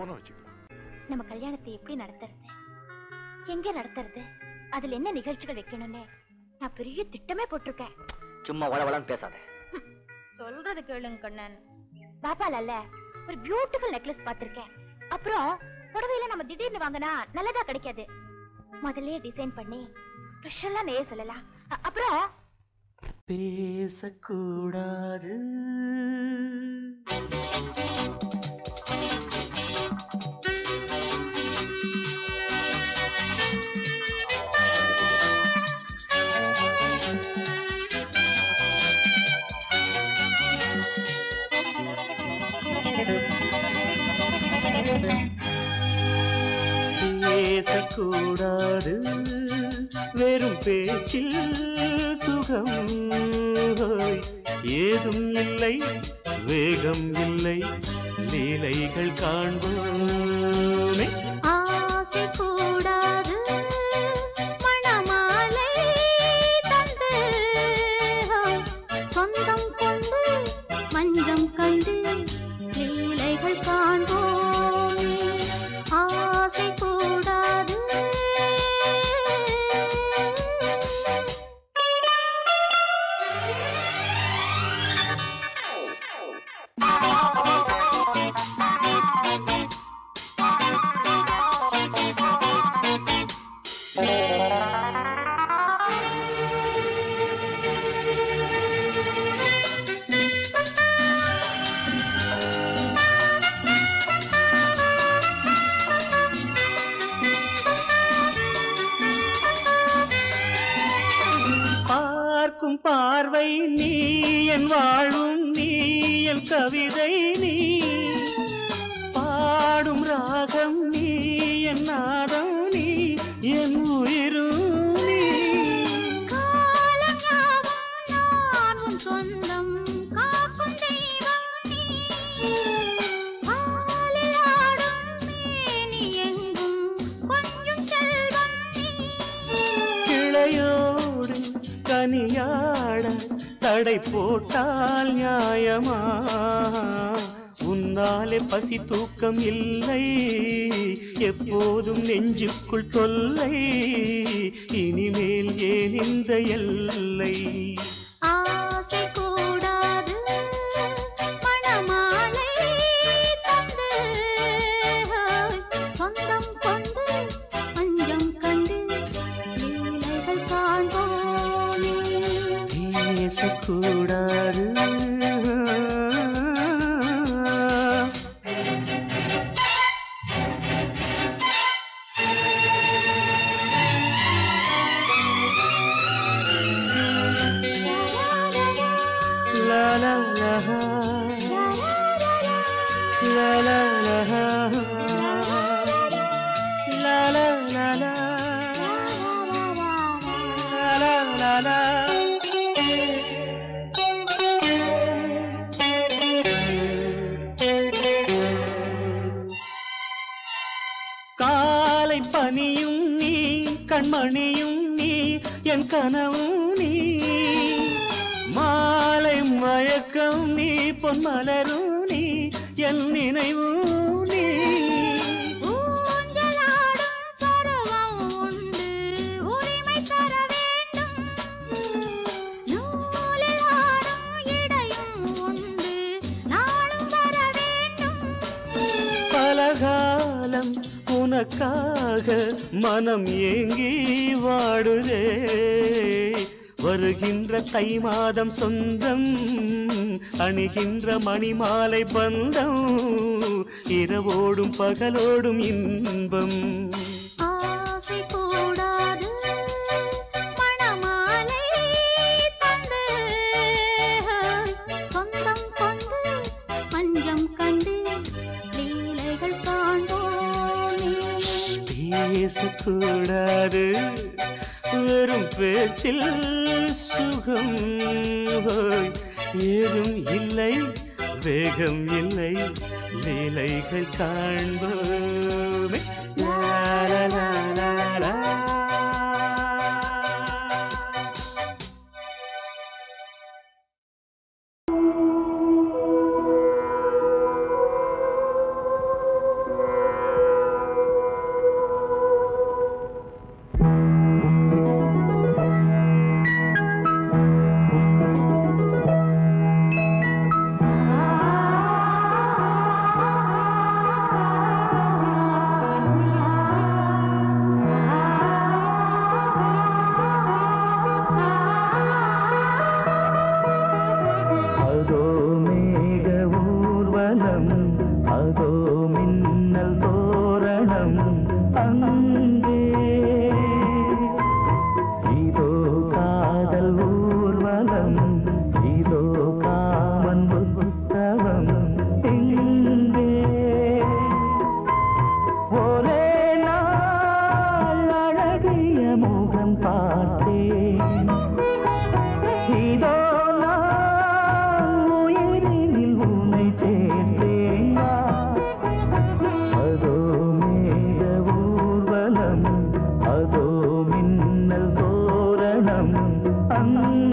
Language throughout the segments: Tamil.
போன வச்சுக்கலாம். நம்ம கல்யாணத்தை எப்படி நடத்துறது, எங்க நடத்துறது, அதுல என்ன நிகழ்ச்சிகள் வைக்கணும்னு நான் பெரிய திட்டமே போட்டிருக்கேன். சும்மா வளவளன்னு பேசாத. சொல்றது கேளுங்க கண்ணன். பாப்பால ஒரு பியூட்டிஃபுல் நெக்லஸ் பாத்திருக்கேன். அப்புறம் புடவையில நம்ம திடீர்னு வாங்கினா நல்லதா கிடைக்காது. முதல்ல டிசைன் பண்ணி ஸ்பெஷலா நெய்ய சொல்லலாம். அப்புறம் பேசக்கூடாது, பேசக்கூடாது, வெறும் பேச்சில் சுகம் ஏதும் இல்லை, வேகம் இல்லை, லீலைகள் காண்போமே. ஆசை கூடாது, மணமாலை தந்து சொந்தம் கொண்டு மஞ்சம் கண்டு லீலைகள் காண்போமே. ஆசை கூடாது. பார்க்கும் பார்வை நீ, என் வாழும் நீ, என் கவிதை நீ, பாடும் ராகம் நீ, என் நாதம் நீ, என் உயிரும் நீ. நான் உன் சொந்தம் காக்கும் தெய்வம் நீ. ஆலில் ஆடும் மேனி எங்கும் கொஞ்சம் செல்வம் நீ. கிளையோடு கனியாட தடை போட்டால் நியாயமா? உன்னாலே பசி தூக்கம் இல்லை, எப்போதும் நெஞ்சுக்குள் தொல்லை, இனிமேல் ஏன் இந்த எல்லை? ஆசை கூடாது, மணமாலை தந்து சொந்தம் கொண்டு மஞ்சம் கண்டு லீலைகள் காண்போமே. பேசக்கூடாது, la la la la la la la la la la la la la. காலை பனியும் நீ, கண்மணியும் நீ, என் கனவும் நீ, மாலை மயக்கம் நீ, பொன்மலரும் நீ, என் நினைவும் நீ. ஊஞ்சலாடும் பருவம் உண்டு, உரிமை தர வேண்டும். நூலில் ஆடும் இடையும் உண்டு, நாளும் வர வேண்டும். பலகாலம் உனக்காக மனம் ஏங்கி வாடுதே, வருகின்ற தை மாதம் சொந்தம், அணிகின்ற மணிமாலை பந்தம், இரவோடும் பகலோடும் இன்பம். ஆசை கூடாது, மணமாலை தந்து சொந்தம் கொண்டு மஞ்சம் கண்டு லீலைகள் காண்போமே. பேசக்கூடாது, வெறும் பேச்சில் சுகம் ஏதும் இல்லை, வேகம் இல்லை, லீலைகள் காண்போமே. லா லா லா லா லா. தோரணம் அங்கே.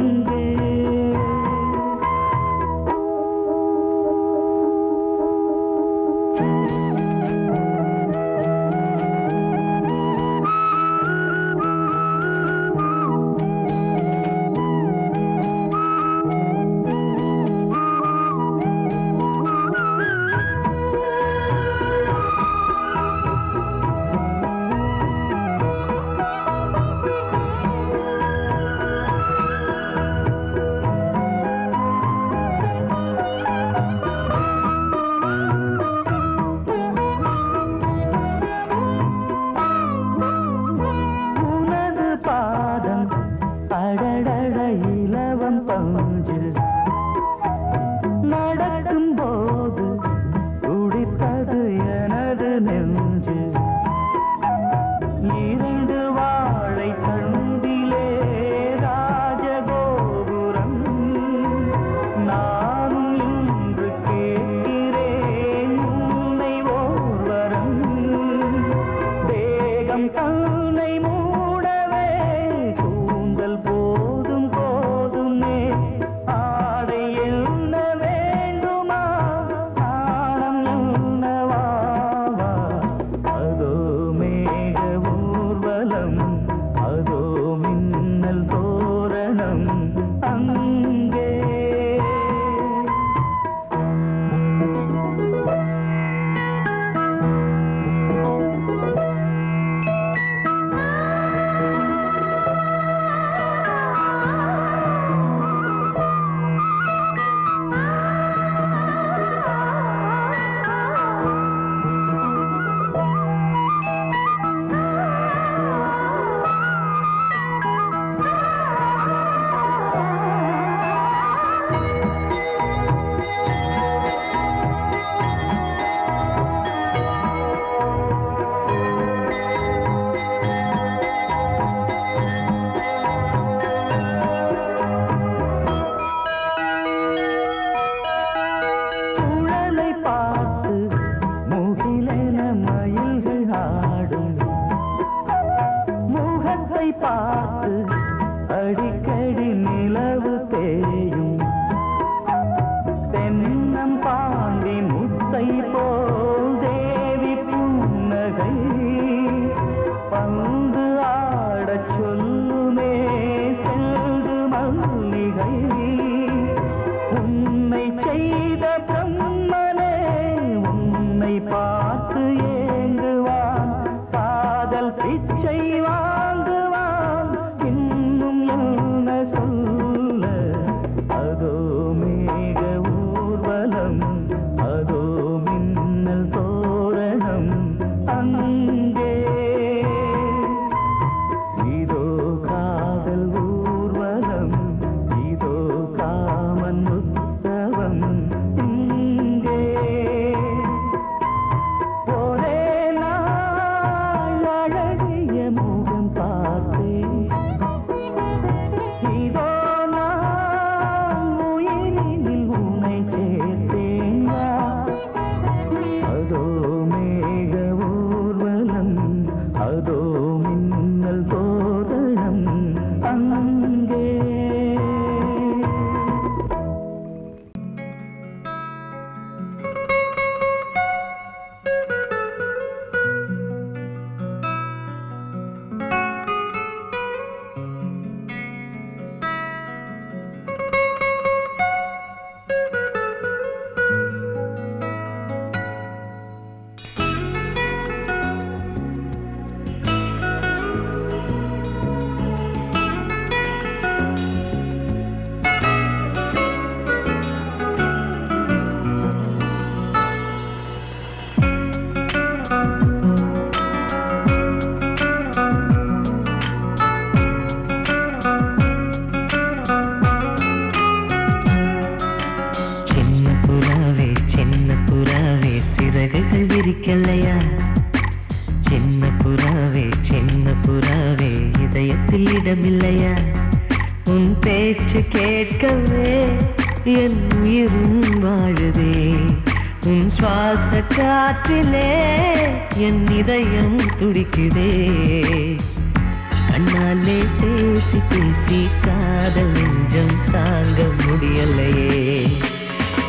கண்ணாலே பேசி பேசி காதல் நெஞ்சம் தாங்க முடியலையே.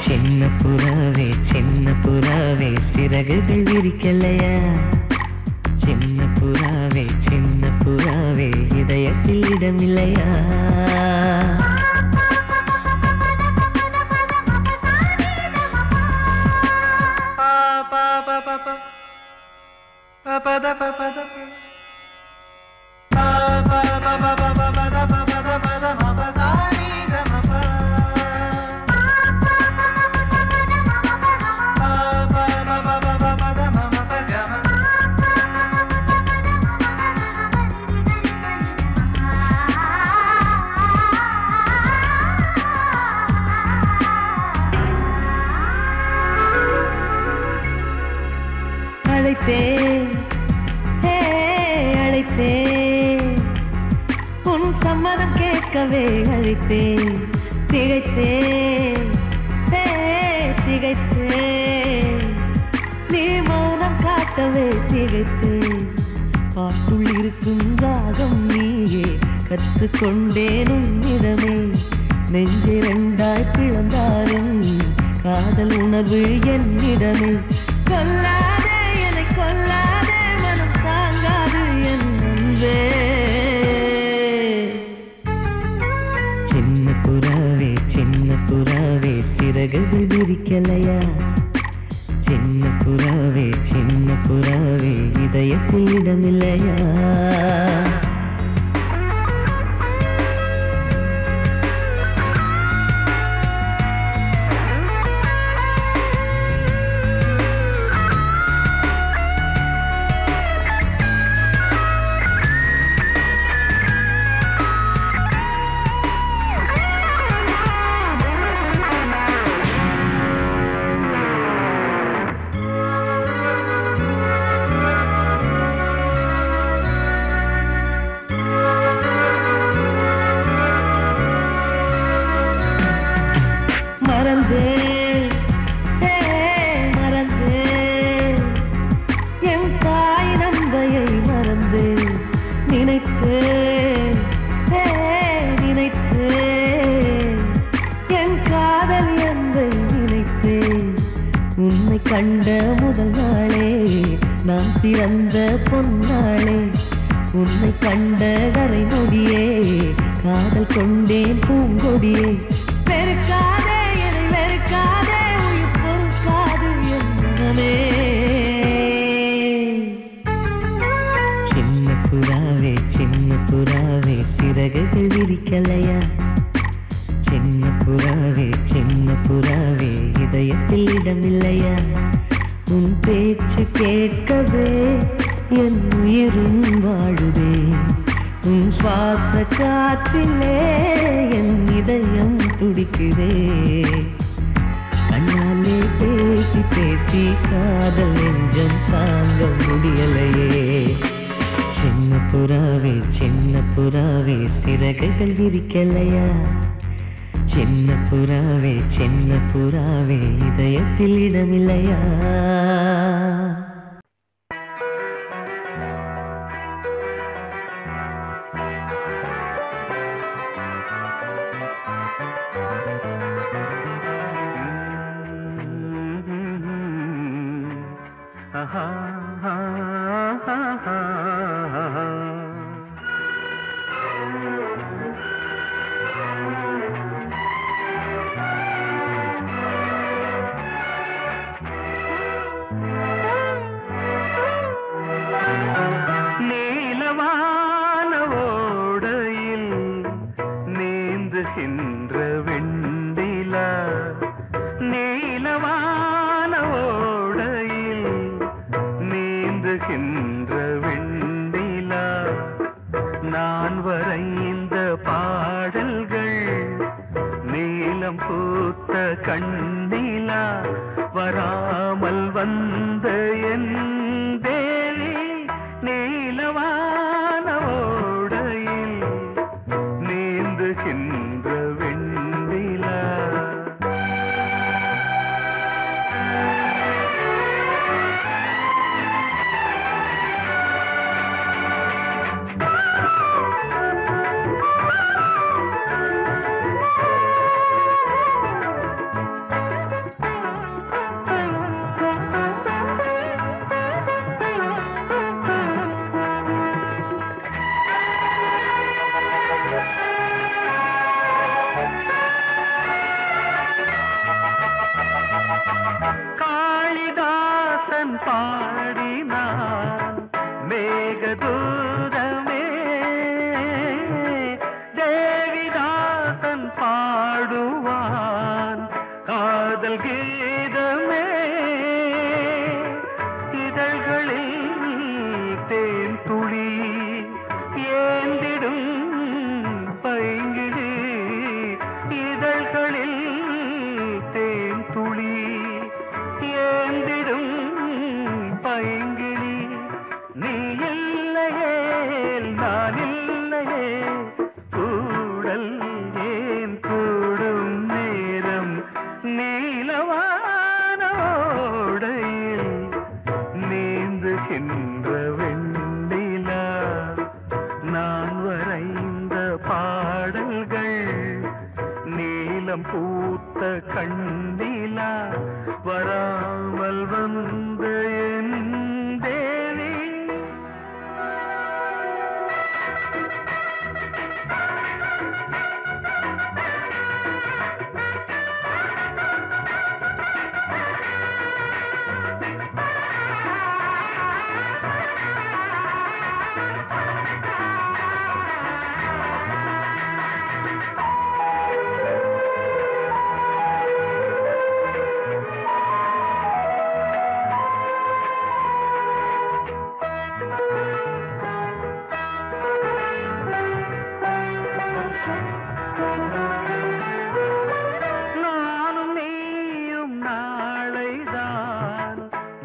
சின்ன புறாவே சிறகுகள் விரிக்கலையா? சின்ன புறாவே இதயத்தில் இடமில்லையா? அழைத்தேன் உன் சம்மதம் கேட்கவே அழைத்தேன். திகைத்தேன் நீ மௌனம் காட்டவே திகைத்தேன். பாட்டுள் இருக்கும் ராகம் நீயே கற்றுக்கொண்டேன் உன்னிடமே. நெஞ்சிரண்டாய் பிளந்தாலும் காதல் உணர்வு என்னிடமே. கொல்லாதே என்னை கொல்லாதே மனம் தாங்காது என் அன்பே. சின்ன புறாவே சிறகுகள் விரிக்கலையா? சின்ன புறாவே இதயத்தில் இடமில்லையா? மறந்தேன் என் தாய் நந்தையை மறந்தேன். நினைத்தேன் என் காதல் என்பை நினைத்தேன். உன்னை கண்ட முதல் நாளே நான் பிறந்த பொன்னாளே. உன்னை கண்ட கரை நொடியே காதல் கொண்டேன் பூங்கொடியே. வெறுக்காதே என்னை வெறுக்காதே உயிர் பொறுக்காது என் மனமே. சின்ன புறாவே சிறகுகள் விரிக்கலையா? சின்ன புறாவே இதயத்தில் இடமில்லையா? உன் பேச்சு கேட்கவே என் உயிரும் வாழுதே. உன் சுவாச காற்றிலே என் இதயம் துடிக்குதே. கண்ணாலே பேசி பேசி காதல் நெஞ்சம் தாங்க முடியலையே. சின்ன புறாவே சிறகுகள் விரிக்கலையா? சின்ன புறாவே இதயத்தில் இடமில்லையா? பாடுவான் காதல் கீதமே இதழ்களில் தேன் துளி ஏந்திடும் பைங்கிடி இதழ்களில் தேன் துளி ஏந்திடும் பைங்கிளி நீ இல்லையே நான் இல்லையே கூடல் ஏன் கூடும் நேரம் நீலவானோடையில் நீந்துகின்ற வெண்ணிலா நான் வரைந்த பாடல்கள் நீலம் பூத்த கண்ணிலா வராமல் வந்த என் தேவி நானும் நீயும் நாளைதான்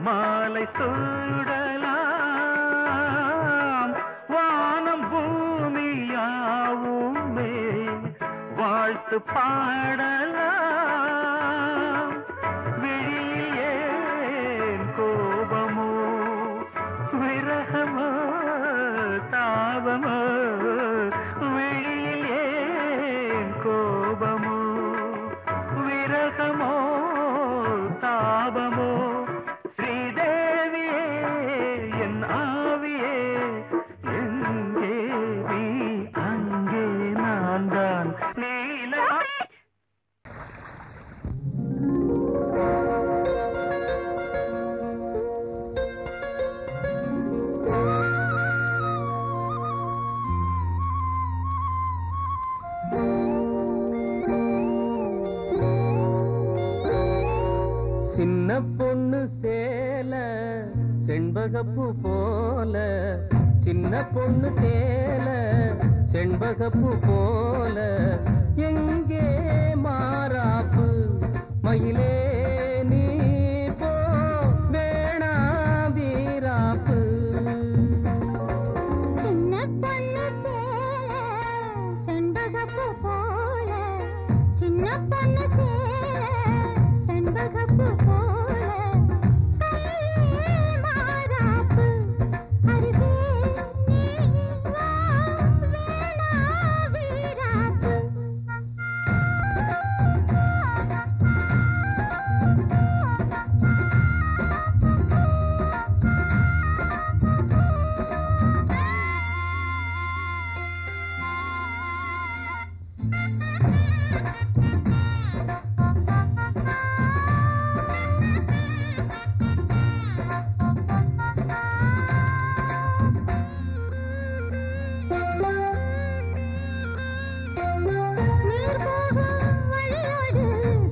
மாலை சூடலாம் வானம் பூமியாவுமே வாழ்த்து பாடலாம் விழியில் ஏன் கோபமோ விரகமோ தாபமோ விழியில் ஏன் கோபமோ விரகமோ தாபமோ ஸ்ரீதேவியே என் ஆவியே எங்கே நீ அங்கே நான் தான் நீல சின்ன பொண்ணு சேல செண்பகப்பூ போல சின்ன பொண்ணு சேல செண்பகப்பூ போல எங்கே மாறாப்பு மயிலே நீ போ வேணா வீராப்பு சின்ன பொண்ணு சேல செண்பகப்பூ போல சின்ன பொண்ணு சேல செண்பகப்பூ போல கையே மாறாப்பு அருகே நீ வா வேணா வீராப்பு நீர் போகும் வழியோடு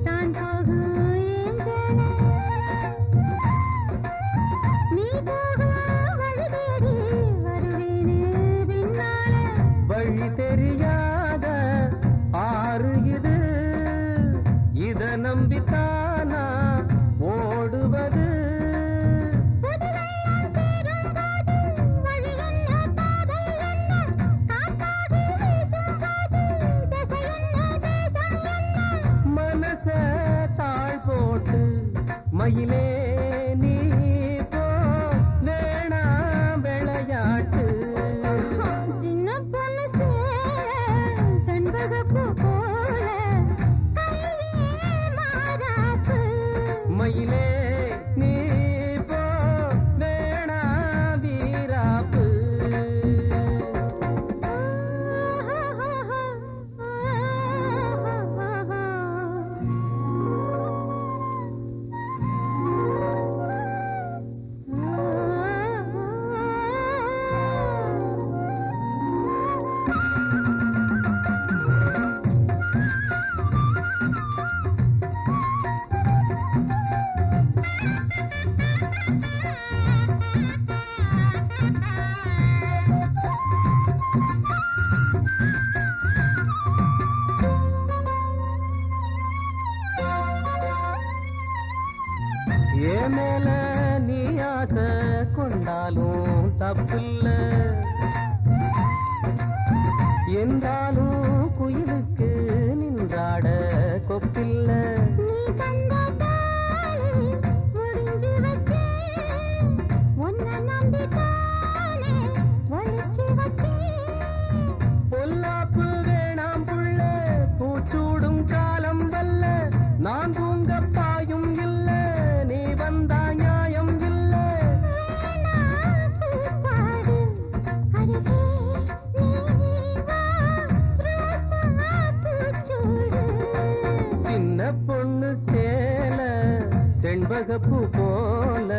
தான் போகும் ஏஞ்சலே நீ போகும் வழி தேடி வருவேனே பின்னாலே வழி தெரியாத ஆறு இது இத நம்பித்தானா ஓடுவது புதுவெள்ளம் சேரும் போது வழி என்ன பாதை என்ன காற்றாகி வீசும் போது திசை என்ன தேசம் என்ன மனச தாழ் போட்டு மயிலே நீ போ வேணா விளையாட்டு சின்ன பொண்ணு சேல செண்பகப்பூ போல கையே மாறாப்பு மயிலே நீ போ வேணா வீராப்பு ஆஹா ஏன் மேல நீ ஆசை கொண்டாலும் தப்பில்ல என்றாலும் குயிலுக்கு நின்றாட கொப்பில்ல நீ தந்த தாலி முடிஞ்சு வச்சே உன்னை நம்பித்தானே ஒழிச்சு வச்சே பொல்லாப்பு வேணாம் புள்ள பூச்சூடும் காலம் வல்ல நான் தூங்க பாயும் இல்ல நீ வந்தா நியாயம் இல்ல பாடு அருகே நீ வா ரோசா பூச்சூடு சின்ன பொண்ணு சேல செண்பகப்பூ போல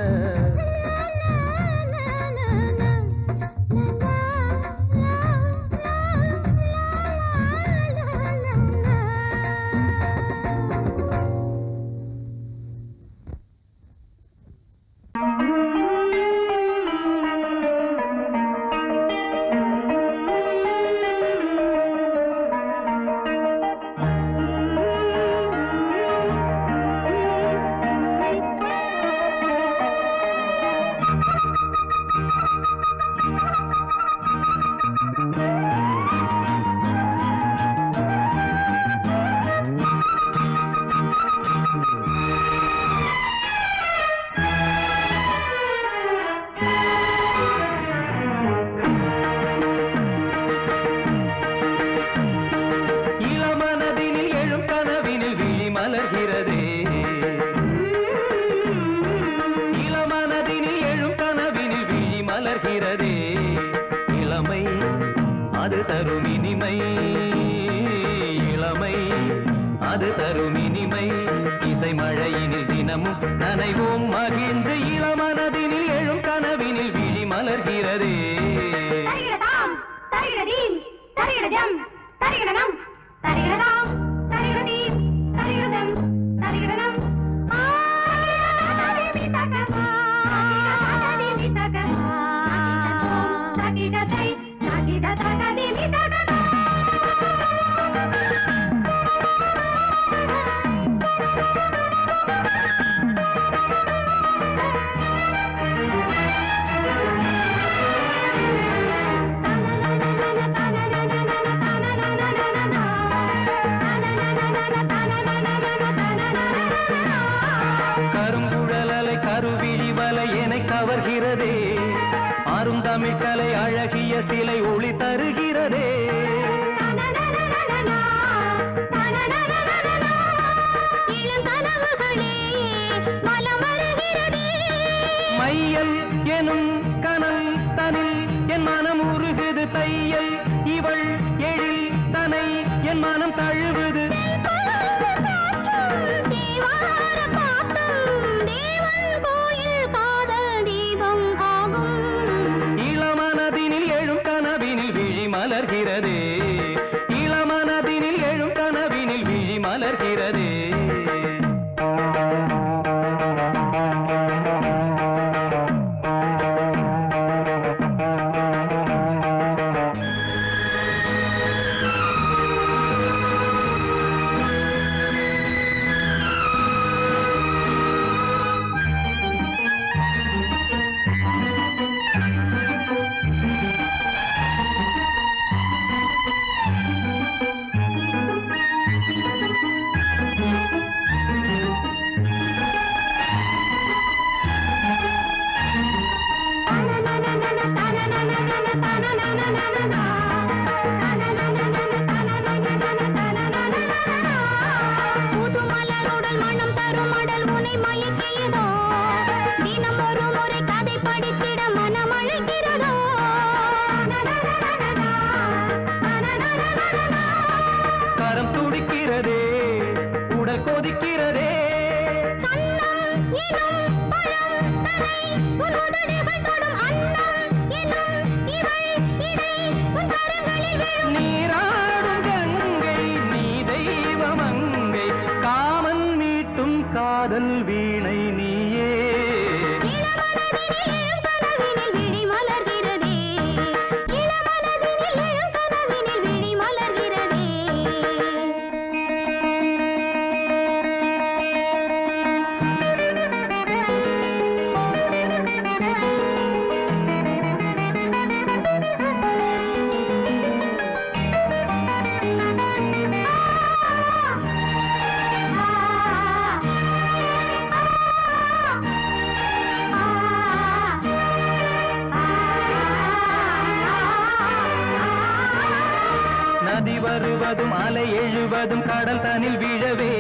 எழுவதும் கடல் தனில் வீழவே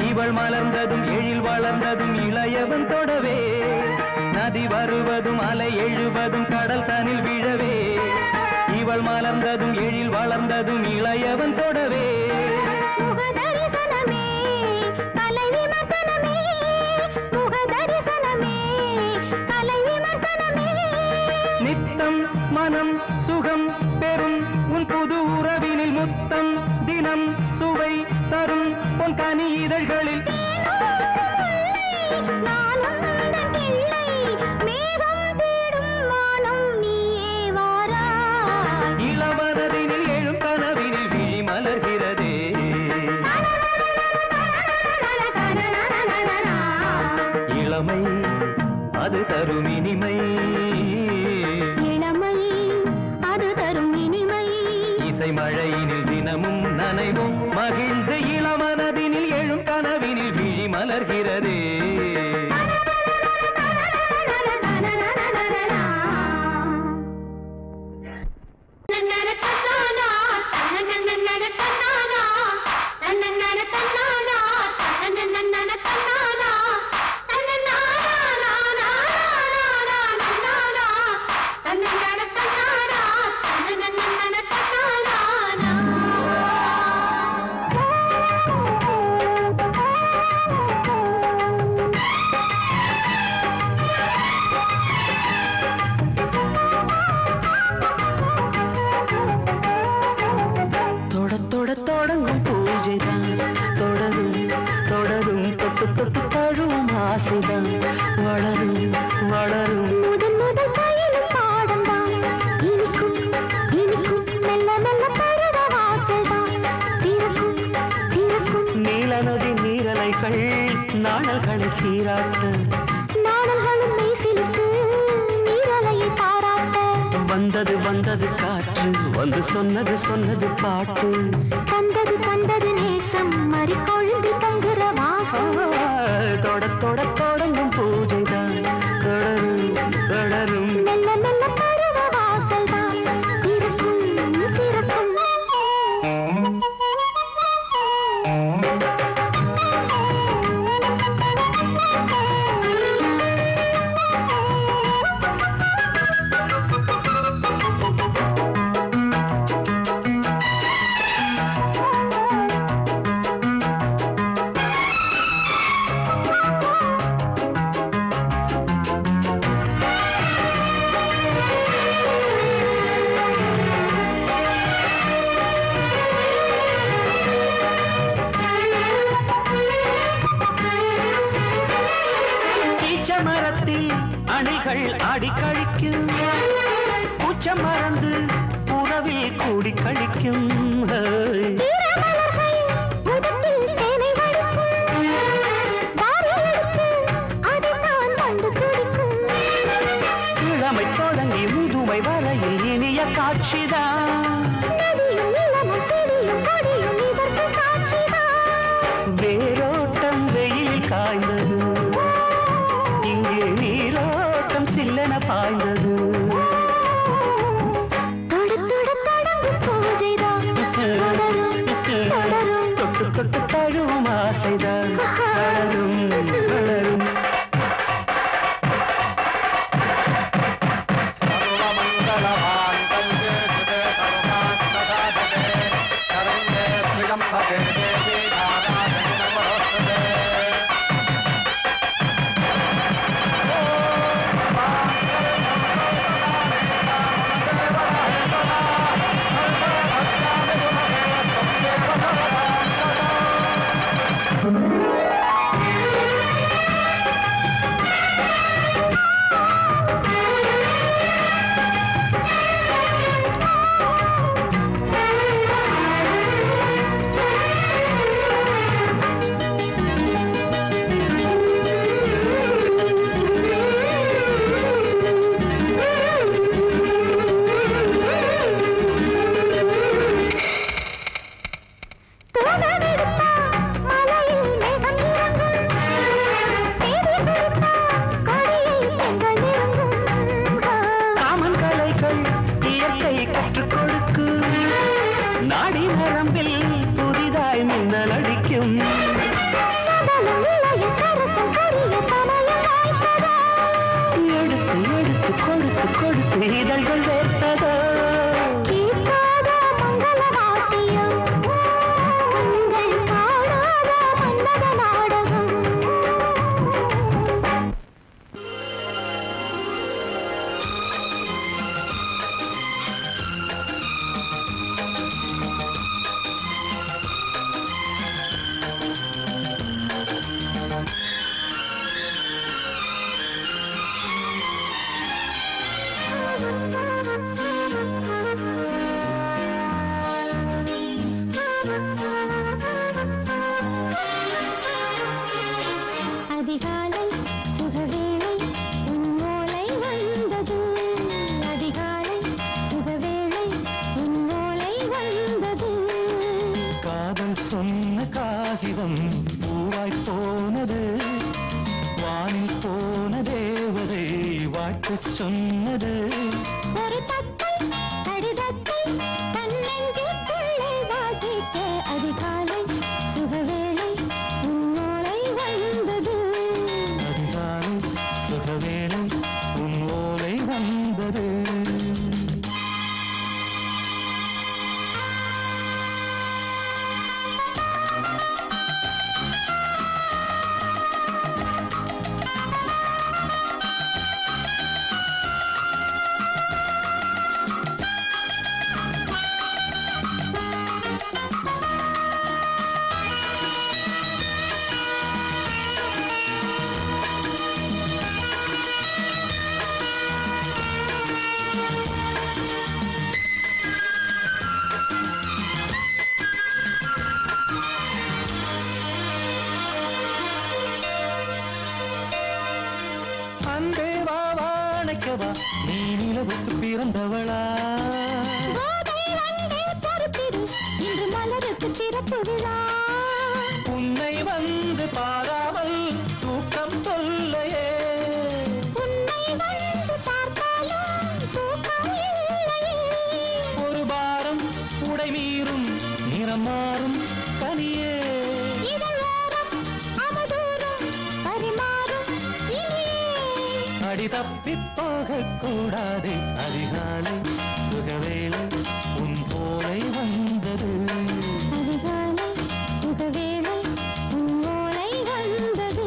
இவள் மலர்ந்ததும் எழில் வளர்ந்ததும் இளையவன் தொடவே நதி வருவதும் அலை எழுவதும் கடல் தனில் வீழவே இவள் மலர்ந்ததும் எழில் வளர்ந்ததும் இளையவன் தொடவே முகதரிசனமே கலை விமர்சனமே முகதரிசனமே கலை விமர்சனமே நித்தம் மனம் சுகம் பெறும் உன் புது உறவினில் முத்தம் தினம் சுவை தரும் உன் கனி இதழ்களில் இளவரதினில் எழும் கனவினில் விழி மலர்கிறதே இளமை அது தரும் இனிமை இளமை அது தரும் இனிமை இசை மழையினில் தினமும் நனைவும் மகிழ்ந்து இளமனதினில் எழும் கனவினில் விழி மலர்கிறதே தொடங்கும் பூஜைதான் தொடரும் தொடரும் தொட்டு தொட்டு தழுவும் ஆசைதான் வளரும் வளரும் முதல் முதல் பயிலும் பாடம்தான் இனிக்கும் இனிக்கும் மெல்ல மெல்ல பருவ வாசல்தான் திறக்கும் திறக்கும் நீல நதி நீரலைகள் நாணல்களை சீராட்ட நாடல்களும் மெய்சிலுக்கு நீரலையை பாராட்ட வந்தது வந்தது காற்று வந்து சொன்னது சொன்னது பாட்டு தந்தது தந்தது நேசம் மறி கொழுந்து தங்குற வாசம் தொட தொட தொடங்கும் பூஜைதான் தொடரும் தொடரும் மெல்ல மெல்ல பருவ வாசல்தான் திறக்கும் திறக்கும் மரத்தில் அணிகள் ஆடி கழிக்கும் பூச்சம் மறந்து உறவில் கூடி கழிக்கும் இளமை தொடங்கி முதுமை வரையில் இனிய காட்சிதான் வேரோட்டம் வெயில் காய்ந்தது இங்கே நீரோட்டம் சில்லென பாய்ந்தது தொட்டு தொட்டு தழுவும் ஆசைதான் வளரும் வளரும் மின்னல் அடிக்கும். எடுத்து எடுத்து கொடுத்து கொடுத்து இதழ்கள் வேர்த்ததோ. அதிகாலை சுகவேளை உன் ஓலை வந்தது. அதிகாலை சுகவேளை உன் ஓலை வந்தது. காதல் சொன்ன காகிதம் பூவாய் போனது. வானில் போன தேவதை வாழ்த்து சொன்னது. ஒரு தத்தை கடிதத்தை தன்னெஞ்சுக்குள்ளே வாசிக்க அதிகாலை சுகவேளை உன் ஓலை வந்தது. அதிகாலை சுகவேளை உன் ஓலை வந்தது. அன்பே வா வாழைக்கவா நீ நிலவுக்கு பிறந்தவளா. கோதை வந்தே பொறுத்திரு இன்று மலருக்கு திறப்பு விழா. உன்னை வந்து பாராமல் தூக்கம் சொல்லையே. உன்னை வந்து பார்த்தாலும் தூக்கம் இல்லையே. ஒரு பாரம் உடை மீறும் நிறம் மாறும் கனியே. இதழோரம் அவதூறும் பரிமாறும் இனியே. அடி தப்பி போக கூடாது. அதிகாலை சுகவேளை உன் போலை வந்தது. அதிகாலை சுகவேளை உன் ஓலை வந்தது.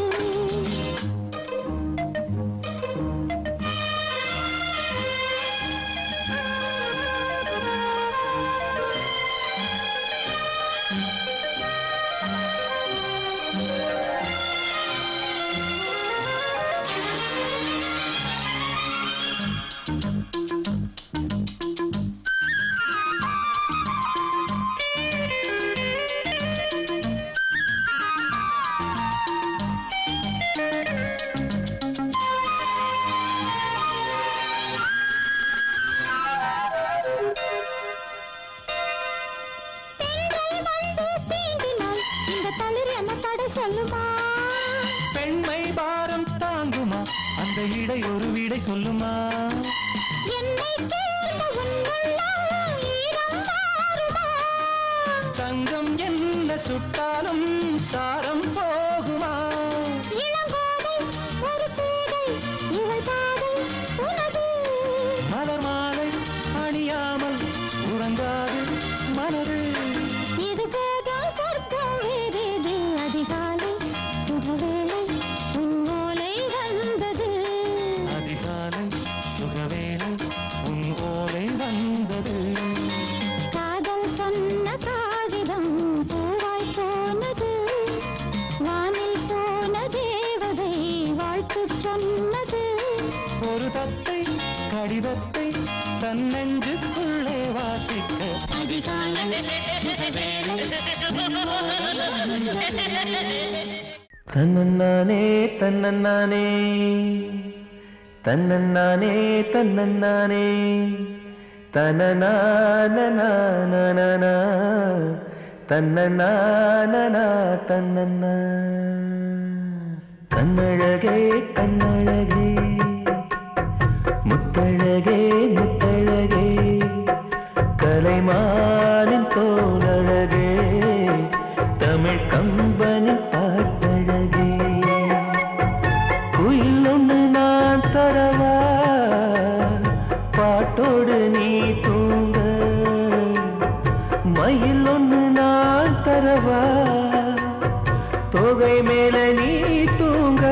சொல்லுமா பெண்மை பாரம் தாங்குமா அந்த இடை ஒரு விடை சொல்லுமா என்னை தேர்ந்த உன்னுள்ளம் ஈரம் மாறுமா தங்கம் என்ன சுட்டாலும் சாரம் போகுமா இளங்கோதை ஒரு பேதை இவள் பாதை உனது மலர் மாலை அணியாமல் உறங்காது மனது இது போதும் சொர்க்கம் வேறேது அதிகாலை சுகவேளை உன் ஓலை வந்தது அதிகாலை சுகவேளை உன் ஓலை வந்தது காதல் சொன்ன காகிதம் பூவாய் போனது வானில் போன தேவதை வாழ்த்து சொன்னது ஒரு தத்தை கடிதத்தை தன்னெஞ்சுக்குள்ளே வாசிக்க அதிகாலை சுகவேளை உன் ஓலை வந்தது தன்னன்னானே தன்னன்னானே தன்னன்னானே தன்னன்னானே தனநானநானனா தன்னநானனா தன்னன்னா கண்ணழகே கண்ணழகே முத்தழகே முத்தழகே கலைமானின் தோழழகே தமிழ் கம்பனின் பாட்டழகே குயில் ஒன்று நான் தரவா பாட்டோடு நீ தூங்க மயில் ஒன்று நான் தரவா தோகை மேல நீ தூங்க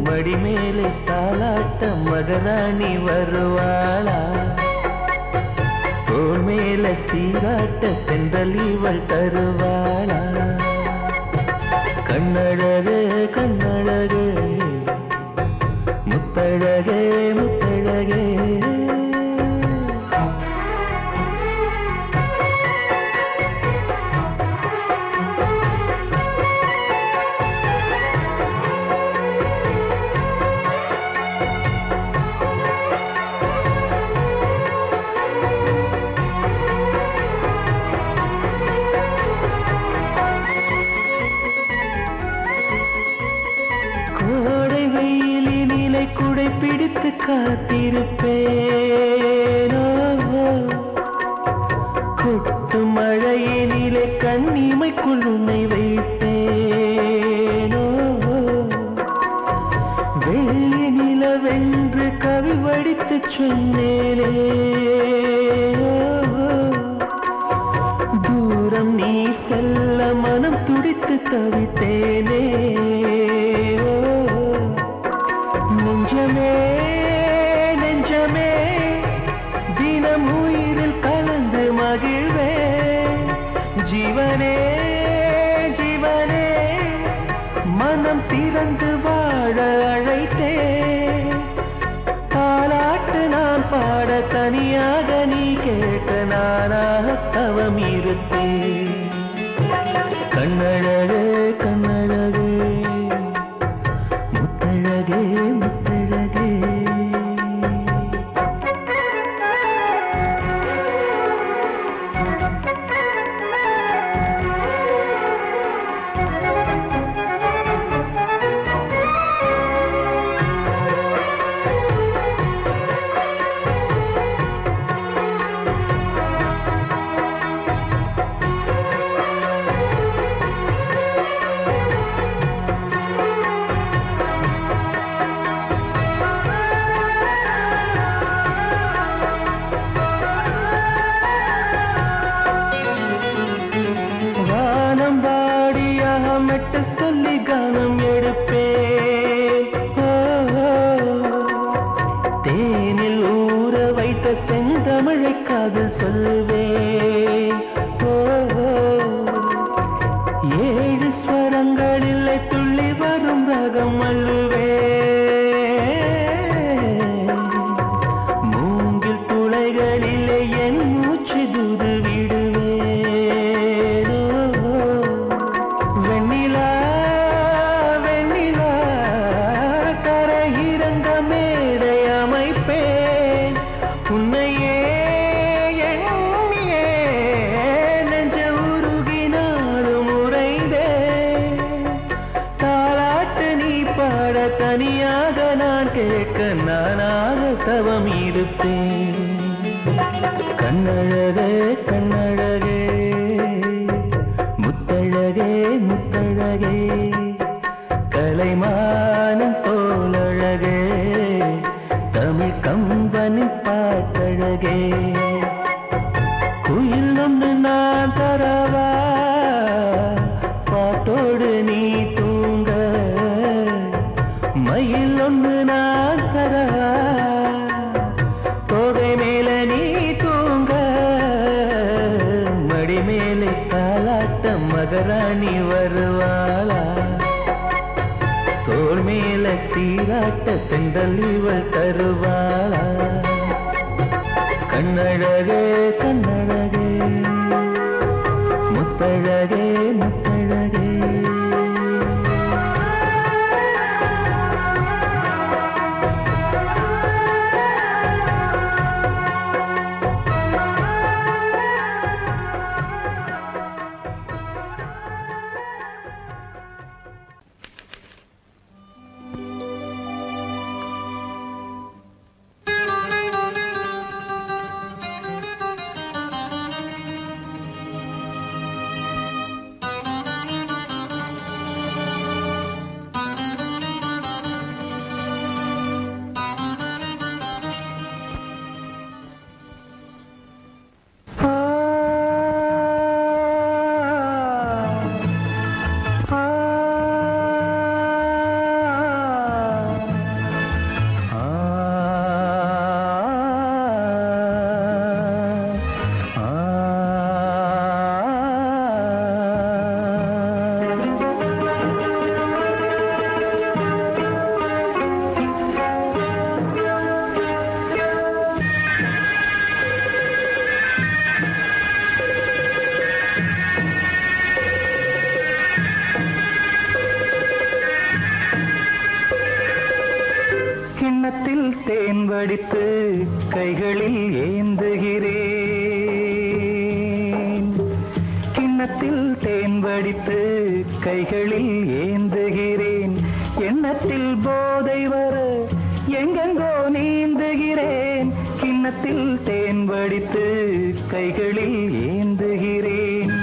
மடி மேலே தாலாட்ட மகராணி வருவாளா தோள் மேல சீராட்ட தென்றல் இவள் தருவாளா கண்ணழகு கண்ணழகு முத்தழகே முத்தழகே குடை பிடித்து காத்திருப்பேனோ கொட்டு மழையினிலே கண்ணிமைக்குள் உன்னை வைப்பேனோ வெள்ளி நிலவென்று கவி வடித்து சொன்னேனே தூரம் நீ செல்ல மனம் துடித்து தவித்தேனே நெஞ்சமே நெஞ்சமே தினம் உயிரில் கலந்து மகிழ்வே ஜீவனே ஜீவனே மனம் திறந்து வாழ அழைத்தே தாலாட்டு நான் பாட தனியாக நீ கேட்க நானாக தவம் இருப்பேன் கண்ணழகு கண்ணழகு முத்தழகே முத்தழகே மெட்டு சொல்லி கானம் எடுப்பேன் தேனில் ஊற வைத்த செந்தமிழை காதல் சொல்வேன் ஏழு ஸ்வரங்களில் துள்ளி வரும் ரகம் அள்ளுவேன் மூங்கில் துளைகளிலே என் மூச்சு தூது விடுவேன் வெண்ணிலா வெண்ணிலா கரையிறங்க மேடை அமைப்பேன் உன்னையே எண்ணியே நெஞ்ச உருகினாலும் உறைந்தே தாலாட்டு நீ பாட தனியாக நான் கேட்க நானாக தவம் இருப்பேன் கண்ணழகே கண்ணழகே முத்தழகே முத்தழகே கலைமானம் போலழகே தமிழ் கம்பனின் பாட்டழகே குயில் ஒன்று நான் தரவா பாட்டோடு நீ தூங்க மயில் ஒன்று நான் தரவா தோகை மேல நீ தூங்க மடி மேலே தாலாட்ட மகராணி வருவாளா தோள் மேல சீராட்ட தென்றல் இவள் தருவாளா கண்ணழகே கண்ணழகே முத்தழகே முத்தழகே வடித்து கைகளில் ஏந்துகிறேன். கிண்ணத்தில் தேன் வடித்து கைகளில் ஏந்துகிறேன். எண்ணத்தில் போதை வர எங்கெங்கோ நீந்துகிறேன். கிண்ணத்தில் தேன் வடித்து கைகளில் ஏந்துகிறேன்.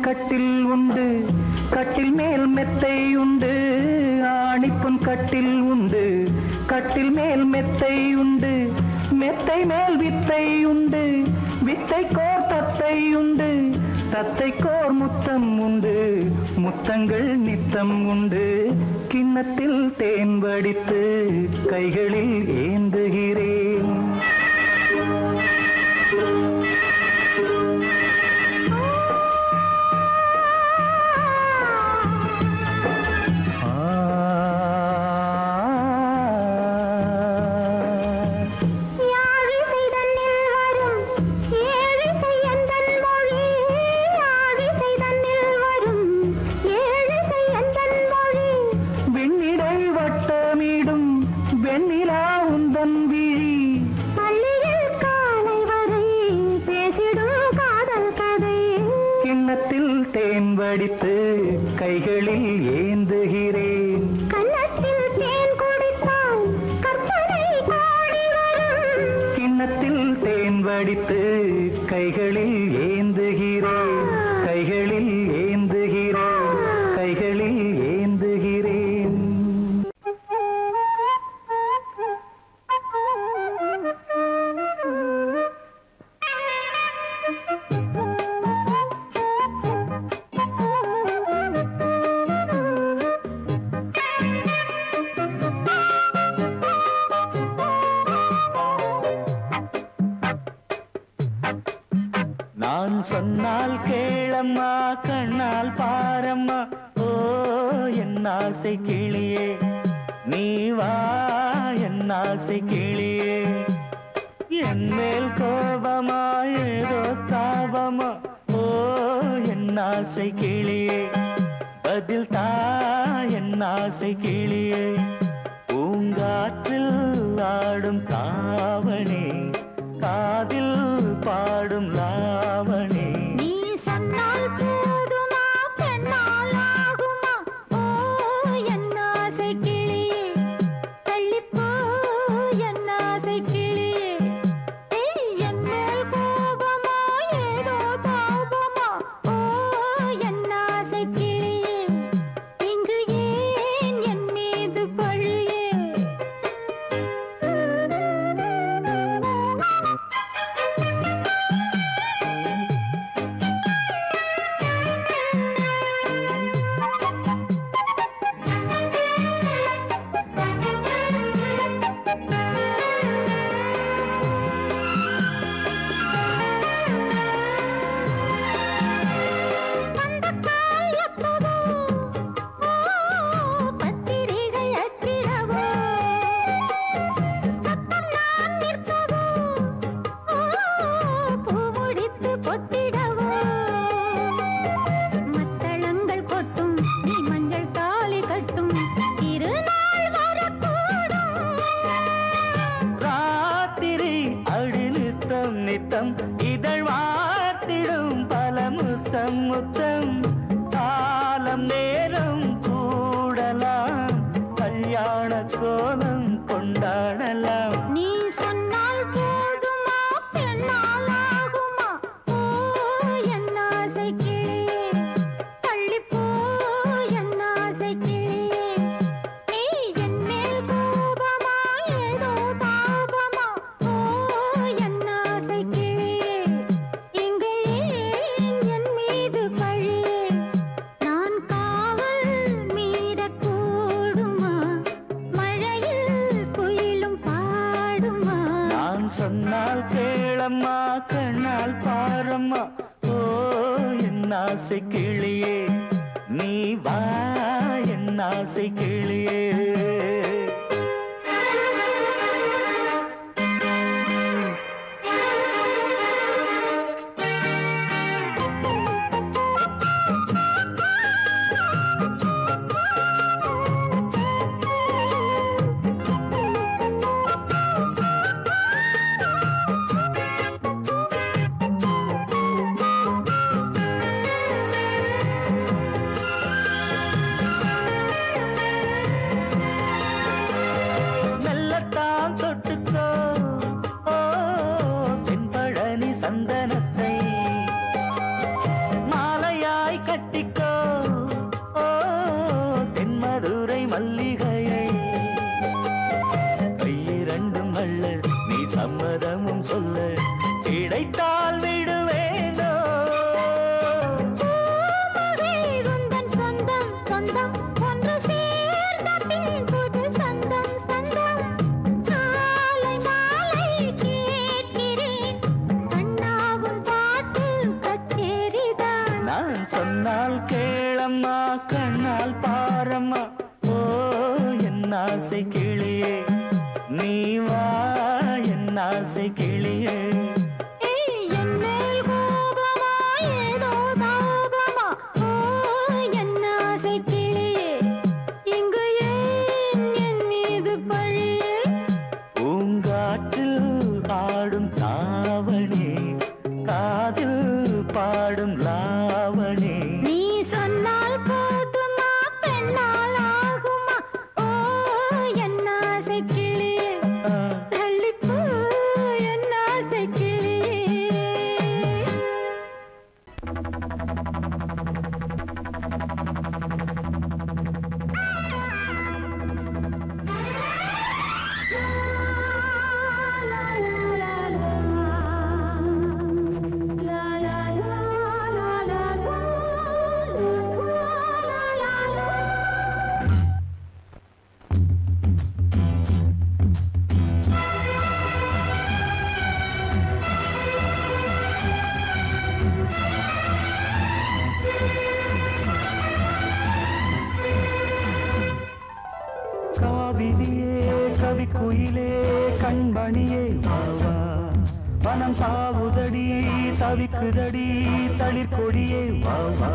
கட்டில் உண்டு, கட்டில் மேல் மெத்தை உண்டு. ஆணிப்பொன் கட்டில் உண்டு, கட்டில் மேல் மெத்தை உண்டு. மெத்தை மேல் வித்தை உண்டு, வித்தை கோர் தத்தை உண்டு. தத்தை கோர் முத்தம் உண்டு, முத்தங்கள் நித்தம் உண்டு. கிண்ணத்தில் தேன் வடித்து கைகளில் ஏந்துகிறேன். தேன் வடித்து கைகளில் ஏந்துகிறேன். கன்னத்தில் தேன் குடித்தால் கற்பனை கோடி வரும். கிண்ணத்தில் தேன் வடித்து கைகளில் ஏந்துகிறேன். கைகளில் ஏந்துகிறேன். கைகளில் ஏந்துகிறேன். நான் சொன்னால் கேளம்மா, கண்ணால் பாரம்மா. ஓ என் ஆசை கிளியே, நீ வா என் ஆசை கிளியே. என் மேல் கோபமா ஏதோ தாபமா. ஓ என் ஆசை கிளியே, பதில் தா என் ஆசை கிளியே. பூங்காற்றில் ஆடும் தாவணி, காதில் பாடும் லாவணி. நீ சொன்னால் போதுமா, பெண்ணால் ஆகுமா. ஓ என் ஆசை கிளியே, தள்ளிப்போ என் ஆசை கிளியே. என் மேல் கோபமா ஏதோ தாபமா. ஓ என் ஆசை கிளியே, இங்கு ஏன் என் மீது பழியே. கேளம்மா கண்ணால் பாரம்மா ஓ என் ஆசை கிளியே நீ வா என் ஆசை கிளியே சொன்னால் கேளம்மா கண்ணால் பாரம்மா ஓ என் ஆசை கிளியே நீ வா என் ஆசை கிளியே பூங்காற்றில் ஆடும் தாவணி காதில் பாடும் லாவணி நீ சொன்னால் போதுமா பெண்ணால் ஆகுமா ஓ என் ஆசை கிளியே தள்ளிப்போ என் ஆசை கிளியே காவிரியே கவிக்குயிலே கண்மணியே வாவா வனம் சாவுதடி தவிக்குதடி தளிர்கொடியே வாவா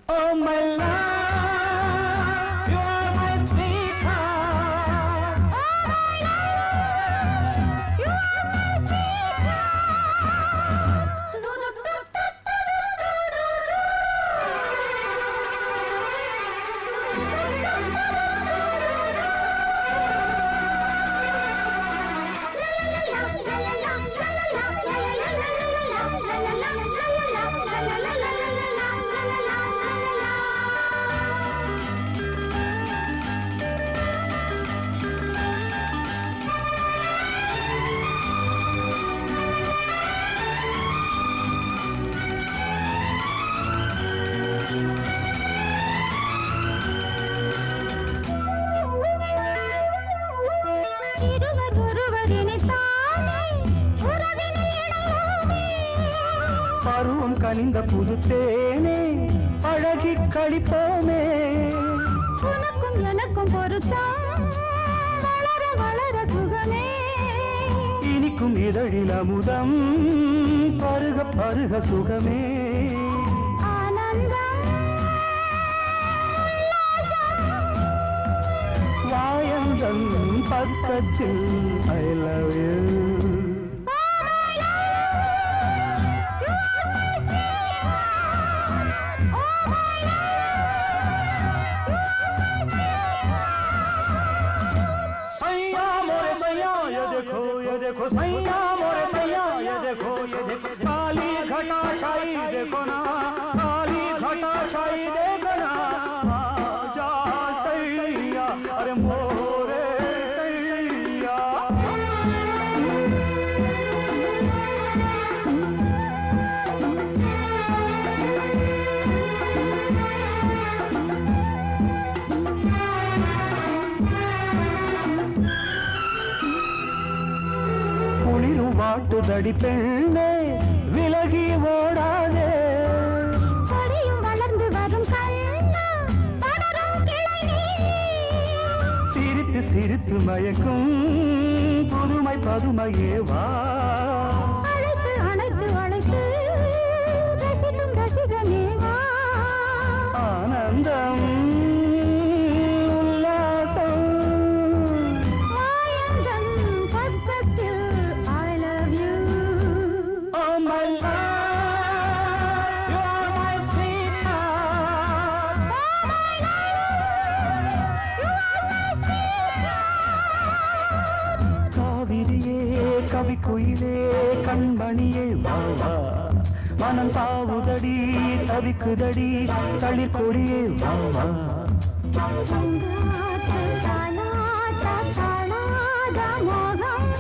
Oh my love, you are my sweetheart. பருவம் கனிந்த புது தேனே அழகி கழிப்போமே உனக்கும் எனக்கும் பொருத்தம் வளர வளர சுகமே இனிக்கும் இதழில் அமுதம் பருக பருக சுகமே ஆனந்தம் வாயந்தன் பக்கத்தில் I love you देखो सैया मोरे सैया ये देखो काली घटा शाही देखो ना काली घटा शाही देखो ना आजा सैया अरे मोरे सैया வாட்டுதடி பெண்ணே விலகி ஓடாதே கொடியும் வளர்ந்து வரும் கண்ணா படரும் கிளை நீ சிரித்து சிரித்து மயக்கும் புதுமை பதுமையே வா அழைத்து அழைத்து அழைத்து ரசிக்கும் ரசிகனே வா ஆனந்தம் உல்லாசம் ஆயந்தன் பக்கத்தில் I love you Oh my love, you are my sweetheart. காவிரியே கவிக்குயிலே கண்மணியே வா வா மனம் தாவுதடி தவிக்குதடி தளிர்கொடியே வா வா தானாட்ட தானாட்ட தானாத மோகம்